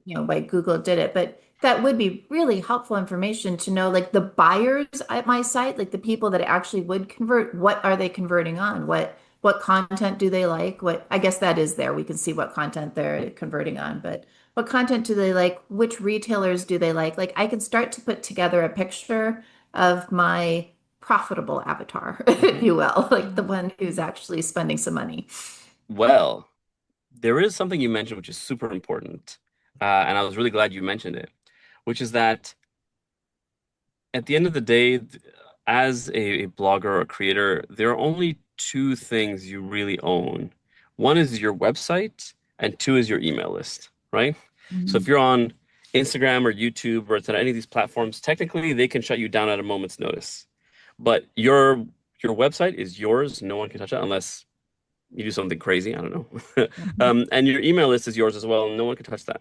Yeah. why why Google did it, but that would be really helpful information to know, like the buyers at my site, like the people that actually would convert, what are they converting on? What content do they like? What I guess that is there. We can see what content they're converting on, but what content do they like? Which retailers do they like? Like I can start to put together a picture of my profitable avatar, if Mhm. you will, like the Hmm. one who's actually spending some money. Well, there is something you mentioned which is super important, and I was really glad you mentioned it, which is that at the end of the day, as a blogger or a creator, there are only two things you really own. One is your website, and two is your email list, right? So if Mhm. you're on Instagram or YouTube or it's on any of these platforms, technically they can shut you down at a moment's notice. But your website is yours. No one can touch it unless you do something crazy. I don't know. Mhm. And your email list is yours as well. No one can touch that.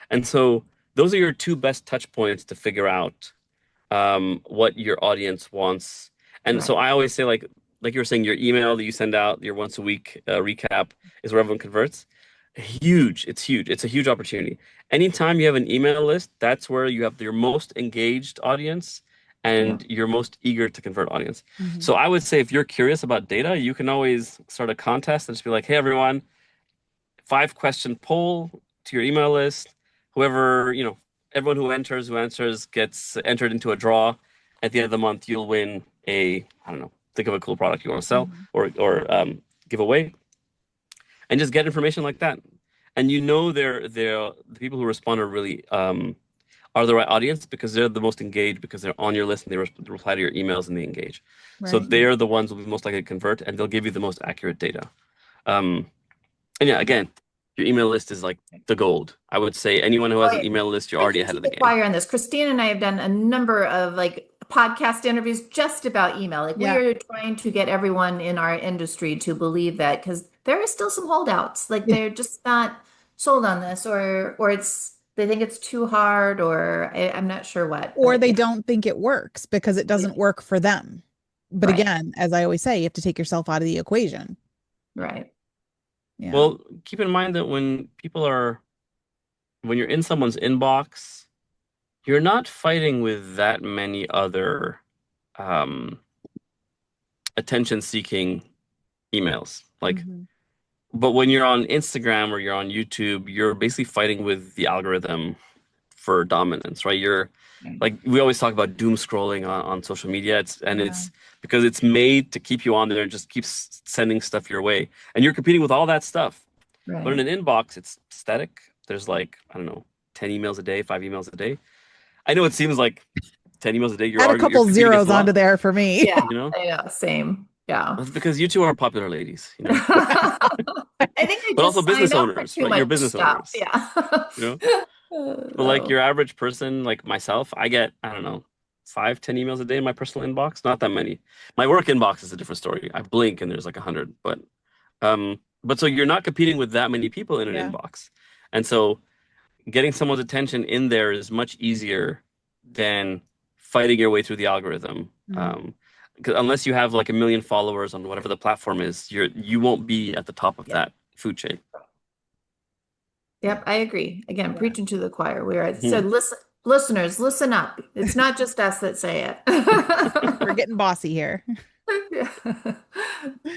And so those are your two best touch points to figure out what your audience wants. And so Right. I always say, like you were saying, your email that you send out, your once a week recap is where everyone converts. Huge. It's huge. It's a huge opportunity. Anytime you have an email list, that's where you have your most engaged audience Yeah. and your most eager to convert audience. Mhm. So I would say if you're curious about data, you can always start a contest and just be like, hey, everyone, 5 question poll to your email list. Whoever, everyone who answers gets entered into a draw. At the end of the month, you'll win I don't know, think of a cool product you want to sell Mhm. or give away, and just get information like that. And the people who respond are really are the right audience because they're the most engaged because they're on your list and they reply to your emails and they engage. So Right. they're the ones who will be most likely to convert and they'll give you the most accurate data. Um, and yeah, again, your email list is like the gold. I would say anyone who Oh, has an yeah. email list, you're already Preaching ahead to of the the game. choir on this. Christine and I have done a number of like podcast interviews just about email. Like we Yeah. are trying to get everyone in our industry to believe that because there are still some holdouts. Like Yeah. they're just not sold on this or it's they think it's too hard or I'm not sure what, Or but they yeah. don't think it works because it Yeah. doesn't work for them. But Right. again, as I always say, you have to take yourself out of the equation. Right. Yeah. Well, keep in mind that when you're in someone's inbox, you're not fighting with that many other um, attention-seeking emails. Mhm. But when you're on Instagram or you're on YouTube, you're basically fighting with the algorithm for dominance, right? You're Right. like we always talk about doom scrolling on social media. Yeah. It's because it's made to keep you on there and just keeps sending stuff your way. And you're competing with all that stuff. But in Right. an inbox, it's static. There's like, I don't know, 10 emails a day, 5 emails a day. I know it seems like 10 emails a day, Add a you're couple competing against zeros a onto lot, there for me. Yeah. you know? I know. Same. Yeah. That's because you two are popular ladies. I think I But also just signed business up for owners, too right? You're much business stuff. owners, Yeah. you know? But like Oh, your average person, like myself, I get, I don't know, 5, 10 emails a day in my personal inbox. Not that many. My work inbox is a different story. I blink and there's like 100. But so you're not competing with that many people in an Yeah. inbox. And so getting someone's attention in there is much easier than fighting your way through the algorithm. Mm. 'Cause unless you have like a million followers on whatever the platform is, you won't be at the top of yeah. that food chain. Yeah. Yep, I agree. Again, Yeah. preaching to the choir. We are so Mhm. listeners, listen up. It's not just us that say We're it. getting bossy here. Yeah.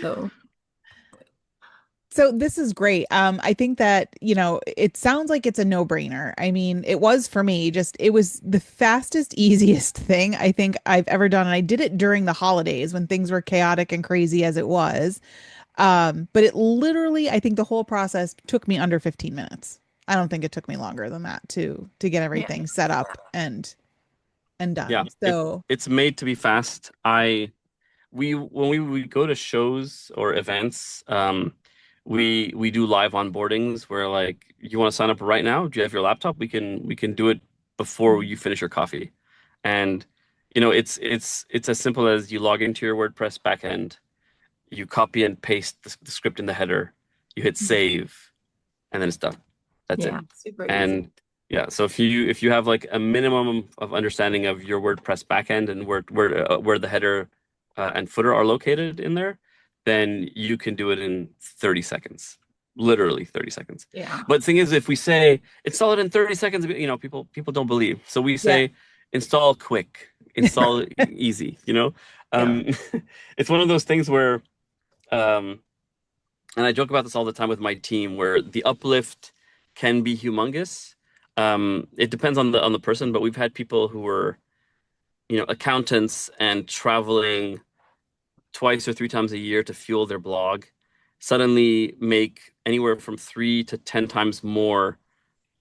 So, So this is great. I think that, it sounds like it's a no-brainer. I mean, it was for me, just it was the fastest, easiest thing I think I've ever done. And I did it during the holidays when things were chaotic and crazy as it was. But it literally, I think the whole process took me under 15 minutes. I don't think it took me longer than that to get yeah. everything set up and Yeah, done. So, it's made to be fast. I we when we would go to shows or events, we do live onboardings where like you want to sign up right now? Do you have your laptop? We can do it before you finish your coffee. And it's as simple as you log into your WordPress backend, you copy and paste the script in the header, you hit save, and then it's done. That's it. Yeah, super easy. And yeah, so if you have like a minimum of understanding of your WordPress backend and where the header and footer are located in there, then you can do it in 30 seconds. Literally 30 seconds. Yeah. But the thing is, if we say install it in 30 seconds, people don't believe. So we yeah. say install quick, install easy, Yeah. Um, it's one of those things where um, and I joke about this all the time with my team, where the uplift can be humongous. It depends on the person, but we've had people who were, accountants and traveling twice or 3 times a year to fuel their blog, suddenly make anywhere from 3 to 10 times more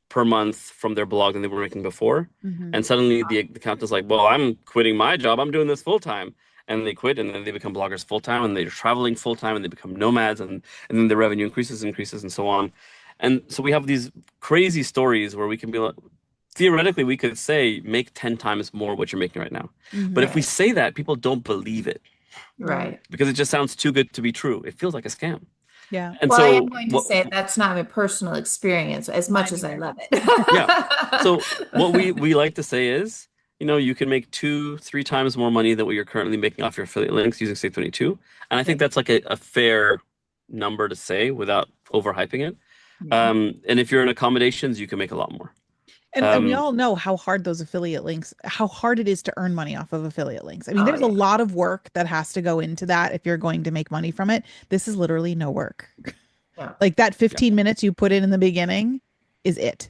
per month from their blog than they were making before. Hmm. And suddenly the account is like, well, I'm quitting my job. I'm doing this full time. And they quit and then they become bloggers full time and they're traveling full time and they become nomads and then the revenue increases and so on. And so we have these crazy stories where we can be like, theoretically, we could say make 10 times more what you're making right now. But Hmm. if we Right. say that, people don't believe it Right. Right. because it just sounds too good to be true. It feels like a scam. Yeah. And Well, I am so going to what say that's not my personal experience as much Mine as I either. love Yeah. So what it. we like to say is, you can make two, three times more money than what you're currently making off your affiliate links using State 22. And I Yeah. think that's like a fair number to say without overhyping it. Yeah. And if you're in accommodations, you can make a lot more. And we Um, all know how hard those affiliate links, how hard it is to earn money off of affiliate links. I mean, Oh, there's a yeah. lot of work that has to go into that if you're going to make money from it. This is literally no work. Yeah. Like that yeah. 15 minutes you put in the beginning is it.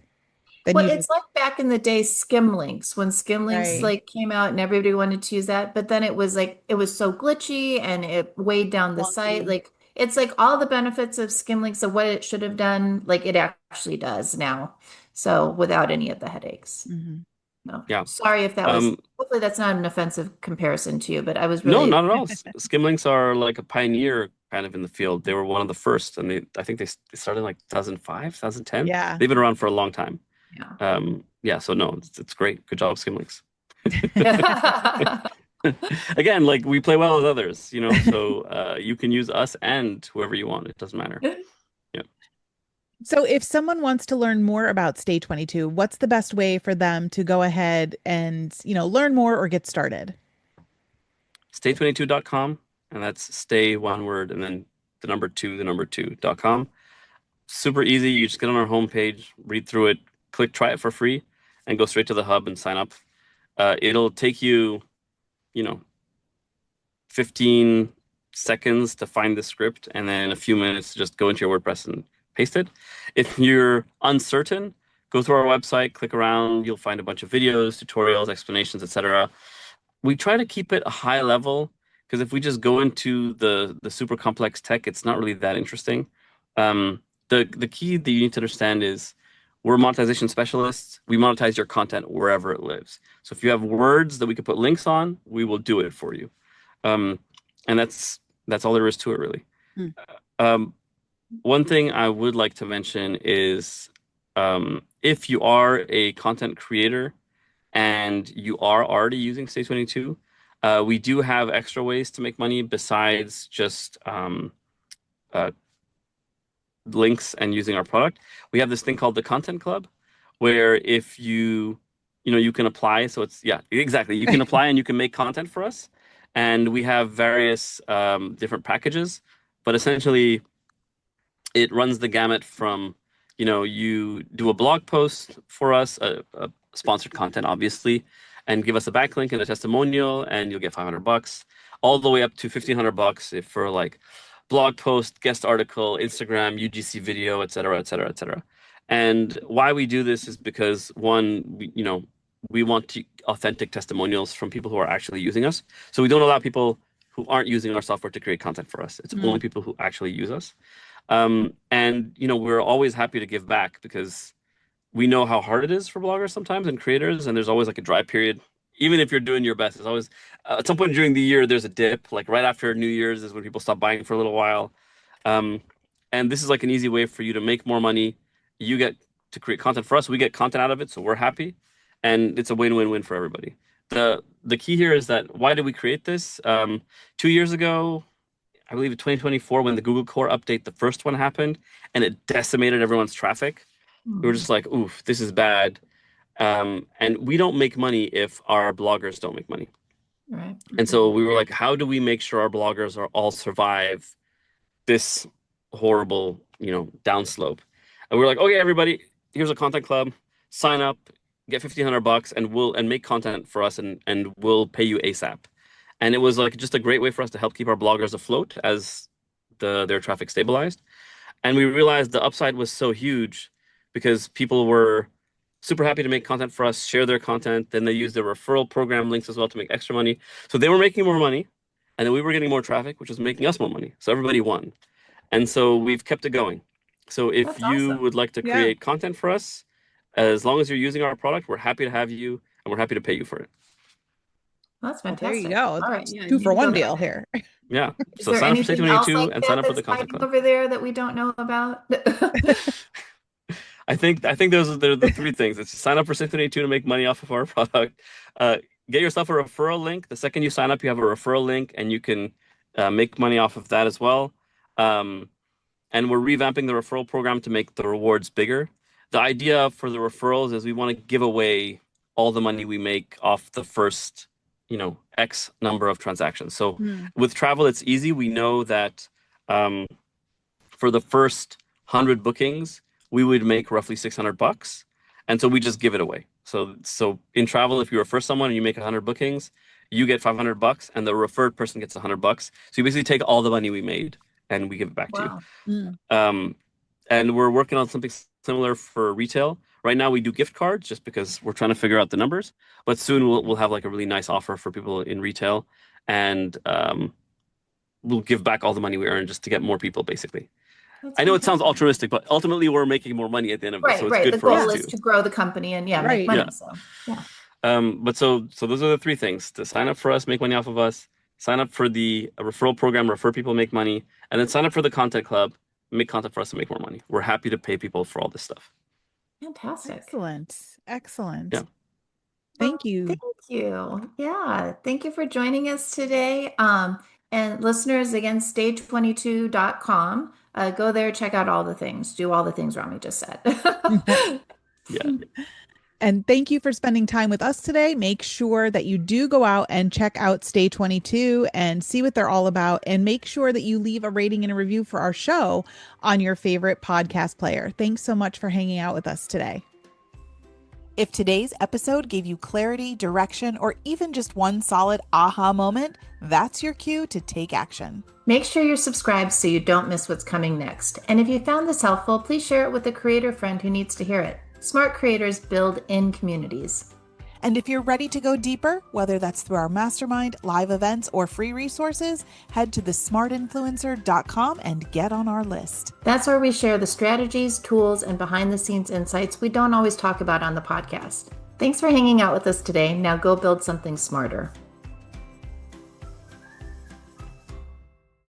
Then Well, you just, it's like back in the day, skim links, when skim links right. like came out and everybody wanted to use that, but then it was like it was so glitchy and it weighed down the site. Clunky. Like it's like all the benefits of skim links of what it should have done, like it actually does now. So without any of the headaches. Mhm. No. Yeah. Sorry if that was, Um, hopefully that's not an offensive comparison to you, but I was no, really not at all. Skimlinks are like a pioneer kind of in the field. They were one of the first, and I think they started in like 2005, 2010. Yeah. They've been around for a long time. yeah. Yeah, so no, it's great. Good job, Skimlinks. Yeah. Again, like we play well with others, so you can use us and whoever you want. It doesn't matter. Yeah. So if someone wants to learn more about Stay 22, what's the best way for them to go ahead and, learn more or get started? Stay22.com, and that's stay one word and then the number 2.com. Super easy. You just get on our homepage, read through it, click try it for free, and go straight to the hub and sign up. It'll take you, you know, 15 seconds to find the script and then a few minutes to just go into your WordPress and paste it. If you're uncertain, go through our website, click around, you'll find a bunch of videos, tutorials, explanations, etc. We try to keep it a high level because if we just go into the super complex tech, it's not really that interesting. The key that you need to understand is we're monetization specialists. We monetize your content wherever it lives. So if you have words that we could put links on, we will do it for you. Um, and that's all there is to it, really. Hmm. Um, One thing I would like to mention is if you are a content creator and you are already using Stay 22, we do have extra ways to make money besides just uh, links and using our product. We have this thing called the Content Club, where if you can apply. So it's, yeah, exactly. You can apply and you can make content for us. And we have various different packages, but essentially it runs the gamut from, you do a blog post for us, a sponsored content, obviously, and give us a backlink and a testimonial, and you'll get $500, all the way up to $1,500 if for like blog post, guest article, Instagram, UGC video, et cetera, et cetera, et cetera. And why we do this is because one, we want authentic testimonials from people who are actually using us. So we don't allow people who aren't using our software to create content for us. It's only Mm. people who actually use us. And we're always happy to give back because we know how hard it is for bloggers sometimes and creators, and there's always like a dry period. Even if you're doing your best, there's always at some point during the year there's a dip. Like right after New Year's is when people stop buying for a little while. Um, and this is like an easy way for you to make more money. You get to create content for us. We get content out of it, so we're happy, and it's a win-win-win for everybody. The key here is that why did we create this? 2 years ago, I believe in 2024, when the Google Core update, the first one happened, and it decimated everyone's traffic. We were Hmm. just like, oof, this is bad. And we don't make money if our bloggers don't make money. Right. And so we were like, how do we make sure our bloggers are all survive this horrible, downslope? And we are like, okay, everybody, here's a content club. Sign up, get $1,500, and make content for us, and we'll pay you ASAP. And it was like just a great way for us to help keep our bloggers afloat as their traffic stabilized. And we realized the upside was so huge because people were super happy to make content for us, share their content. Then they used their referral program links as well to make extra money. So they were making more money, and then we were getting more traffic, which was making us more money. So everybody won. And so we've kept it going. So if That's you awesome. would like to Yeah. create content for us, As long as you're using our product, we're happy to have you and we're happy to pay you for it. That's Well, there you fantastic. go. All right, yeah, I Two need for to go one there. deal here. Yeah. Is So there sign up for anything else like 22 and sign that up for the that's Content hiding Club. over there that we don't know about? I think those are the three things. It's sign up for 622 to make money off of our product. Uh, get yourself a referral link. The second you sign up, you have a referral link, and you can make money off of that as well. Um, and we're revamping the referral program to make the rewards bigger. The idea for the referrals is we want to give away all the money we make off the first, X number of transactions. So Hmm. with travel, it's easy. We know that um, for the first 100 bookings, we would make roughly $600, and so we just give it away. So in travel, if you refer someone and you make 100 bookings, you get $500, and the referred person gets $100. So you basically take all the money we made and we give it back to you. Wow. Hmm. And we're working on something similar for retail. Right now, we do gift cards just because we're trying to figure out the numbers. But soon we'll have like a really nice offer for people in retail, and we'll give back all the money we earn just to get more people, basically. That's I know it sounds fantastic. altruistic, but ultimately we're making more money at the end of this, so Right, it's right. good The for us goal Yeah. is too. to grow the company and yeah, make Right. money. Yeah. So yeah. But so those are the three things: to sign up for us, make money off of us; sign up for the referral program, refer people, make money; and then sign up for the content club, make content for us to make more money. We're happy to pay people for all this stuff. Fantastic. Excellent. Excellent. Yeah. Thank Well, you. thank you. Yeah, thank you for joining us today. And listeners, again, stage22.com. Go there, check out all the things, do all the things Rami just said. Yeah. And thank you for spending time with us today. Make sure that you do go out and check out Stay 22 and see what they're all about. And make sure that you leave a rating and a review for our show on your favorite podcast player. Thanks so much for hanging out with us today. If today's episode gave you clarity, direction, or even just one solid aha moment, that's your cue to take action. Make sure you're subscribed so you don't miss what's coming next. And if you found this helpful, please share it with a creator friend who needs to hear it. Smart creators build in communities. And if you're ready to go deeper, whether that's through our mastermind, live events, or free resources, head to smartinfluencer.com and get on our list. That's where we share the strategies, tools, and behind the scenes insights we don't always talk about on the podcast. Thanks for hanging out with us today. Now go build something smarter.